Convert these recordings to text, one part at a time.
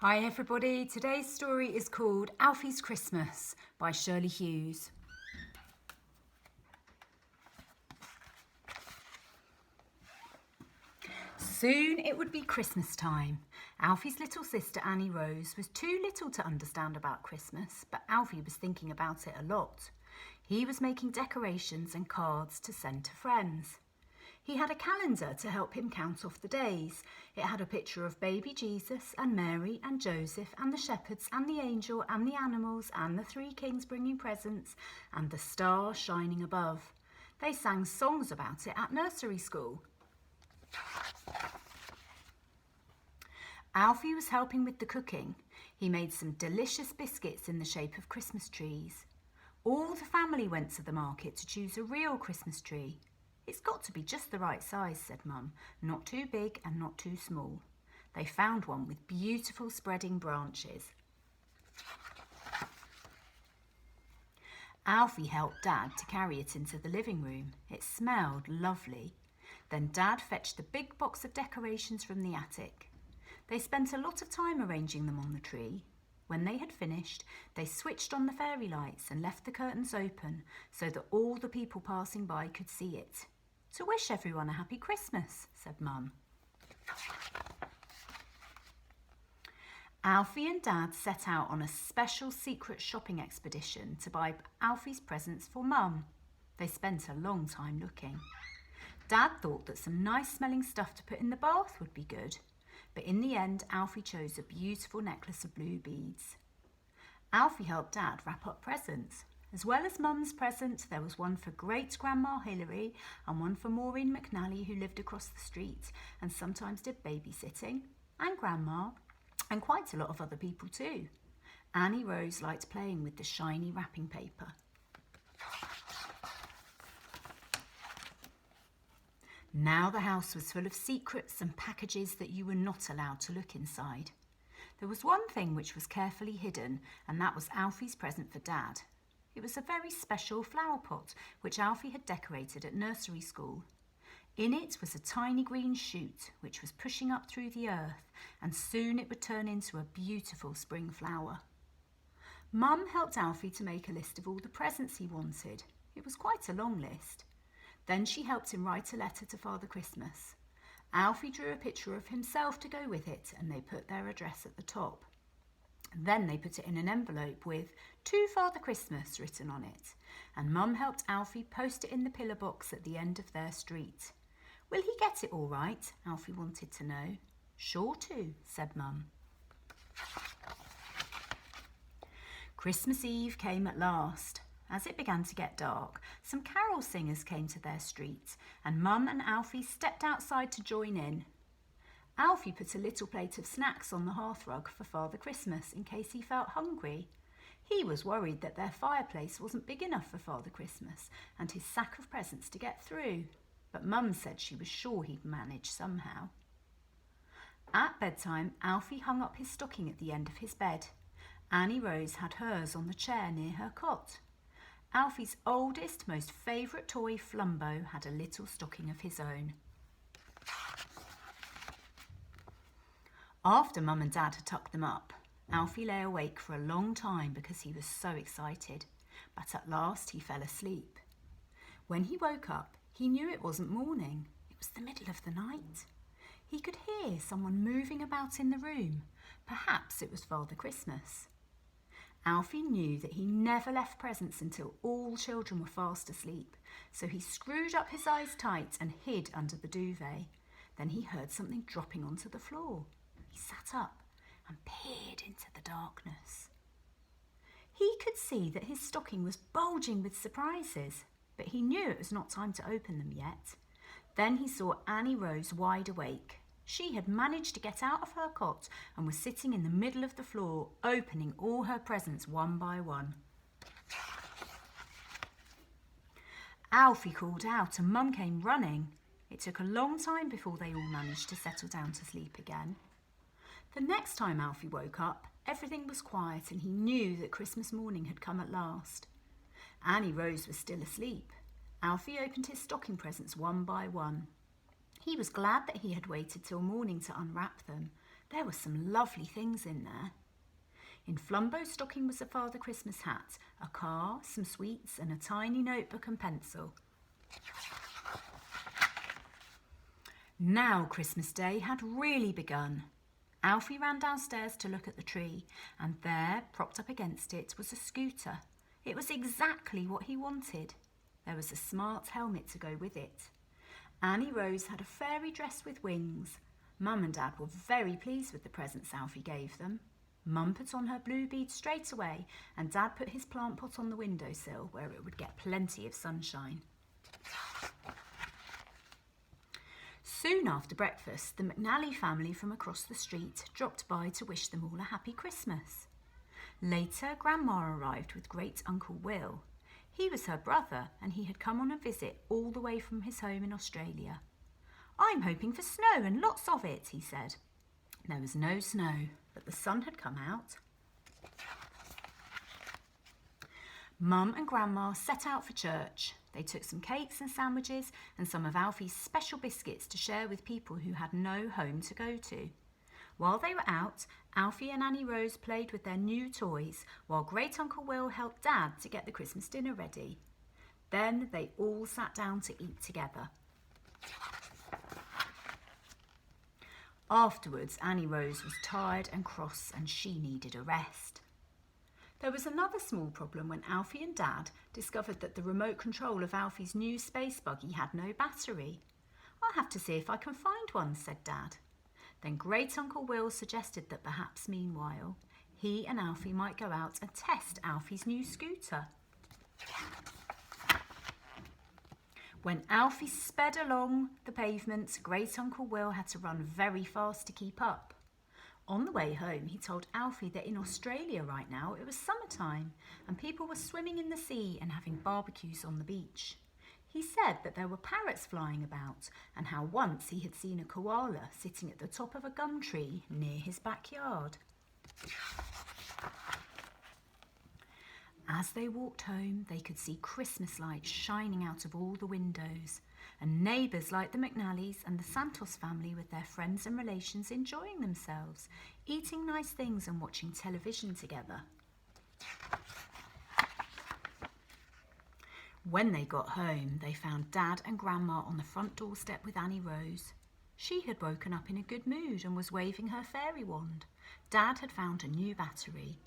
Hi everybody, today's story is called Alfie's Christmas by Shirley Hughes. Soon it would be Christmas time. Alfie's little sister Annie Rose was too little to understand about Christmas, but Alfie was thinking about it a lot. He was making decorations and cards to send to friends. He had a calendar to help him count off the days. It had a picture of baby Jesus and Mary and Joseph and the shepherds and the angel and the animals and the three kings bringing presents and the star shining above. They sang songs about it at nursery school. Alfie was helping with the cooking. He made some delicious biscuits in the shape of Christmas trees. All the family went to the market to choose a real Christmas tree. "It's got to be just the right size," said Mum, "not too big and not too small." They found one with beautiful spreading branches. Alfie helped Dad to carry it into the living room. It smelled lovely. Then Dad fetched the big box of decorations from the attic. They spent a lot of time arranging them on the tree. When they had finished, they switched on the fairy lights and left the curtains open so that all the people passing by could see it. "To wish everyone a happy Christmas," said Mum. Alfie and Dad set out on a special secret shopping expedition to buy Alfie's presents for Mum. They spent a long time looking. Dad thought that some nice smelling stuff to put in the bath would be good, but in the end Alfie chose a beautiful necklace of blue beads. Alfie helped Dad wrap up presents. As well as Mum's present, there was one for Great-Grandma Hilary and one for Maureen McNally, who lived across the street and sometimes did babysitting, and Grandma, and quite a lot of other people too. Annie Rose liked playing with the shiny wrapping paper. Now the house was full of secrets and packages that you were not allowed to look inside. There was one thing which was carefully hidden, and that was Alfie's present for Dad. It was a very special flower pot which Alfie had decorated at nursery school. In it was a tiny green shoot which was pushing up through the earth, and soon it would turn into a beautiful spring flower. Mum helped Alfie to make a list of all the presents he wanted. It was quite a long list. Then she helped him write a letter to Father Christmas. Alfie drew a picture of himself to go with it, and they put their address at the top. Then they put it in an envelope with "To Father Christmas" written on it, and Mum helped Alfie post it in the pillar box at the end of their street. "Will he get it all right?" Alfie wanted to know. "Sure to," said Mum. Christmas Eve came at last. As it began to get dark, some carol singers came to their street, and Mum and Alfie stepped outside to join in. Alfie put a little plate of snacks on the hearthrug for Father Christmas in case he felt hungry. He was worried that their fireplace wasn't big enough for Father Christmas and his sack of presents to get through, but Mum said she was sure he'd manage somehow. At bedtime, Alfie hung up his stocking at the end of his bed. Annie Rose had hers on the chair near her cot. Alfie's oldest, most favourite toy, Flumbo, had a little stocking of his own. After Mum and Dad had tucked them up, Alfie lay awake for a long time because he was so excited, but at last he fell asleep. When he woke up, he knew it wasn't morning. It was the middle of the night. He could hear someone moving about in the room. Perhaps it was Father Christmas. Alfie knew that he never left presents until all children were fast asleep, so he screwed up his eyes tight and hid under the duvet. Then he heard something dropping onto the floor. He sat up and peered into the darkness. He could see that his stocking was bulging with surprises, but he knew it was not time to open them yet. Then he saw Annie Rose wide awake. She had managed to get out of her cot and was sitting in the middle of the floor, opening all her presents one by one. Alfie called out and Mum came running. It took a long time before they all managed to settle down to sleep again. The next time Alfie woke up, everything was quiet and he knew that Christmas morning had come at last. Annie Rose was still asleep. Alfie opened his stocking presents one by one. He was glad that he had waited till morning to unwrap them. There were some lovely things in there. In Flumbo's stocking was a Father Christmas hat, a car, some sweets, and a tiny notebook and pencil. Now Christmas Day had really begun. Alfie ran downstairs to look at the tree, and there, propped up against it, was a scooter. It was exactly what he wanted. There was a smart helmet to go with it. Annie Rose had a fairy dress with wings. Mum and Dad were very pleased with the presents Alfie gave them. Mum put on her blue beads straight away, and Dad put his plant pot on the windowsill where it would get plenty of sunshine. Soon after breakfast, the McNally family from across the street dropped by to wish them all a happy Christmas. Later, Grandma arrived with Great Uncle Will. He was her brother, and he had come on a visit all the way from his home in Australia. "I'm hoping for snow and lots of it," he said. There was no snow, but the sun had come out. Mum and Grandma set out for church. They took some cakes and sandwiches and some of Alfie's special biscuits to share with people who had no home to go to. While they were out, Alfie and Annie Rose played with their new toys, while Great Uncle Will helped Dad to get the Christmas dinner ready. Then they all sat down to eat together. Afterwards, Annie Rose was tired and cross, and she needed a rest. There was another small problem when Alfie and Dad discovered that the remote control of Alfie's new space buggy had no battery. "I'll have to see if I can find one," said Dad. Then Great Uncle Will suggested that perhaps meanwhile, he and Alfie might go out and test Alfie's new scooter. When Alfie sped along the pavement, Great Uncle Will had to run very fast to keep up. On the way home, he told Alfie that in Australia right now it was summertime and people were swimming in the sea and having barbecues on the beach. He said that there were parrots flying about and how once he had seen a koala sitting at the top of a gum tree near his backyard. As they walked home, they could see Christmas lights shining out of all the windows, and neighbours like the McNallys and the Santos family with their friends and relations enjoying themselves, eating nice things and watching television together. When they got home, they found Dad and Grandma on the front doorstep with Annie Rose. She had woken up in a good mood and was waving her fairy wand. Dad had found a new battery.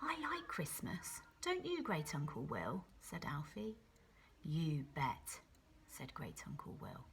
"I like Christmas. Don't you, Great Uncle Will?" said Alfie. "You bet," said Great Uncle Will.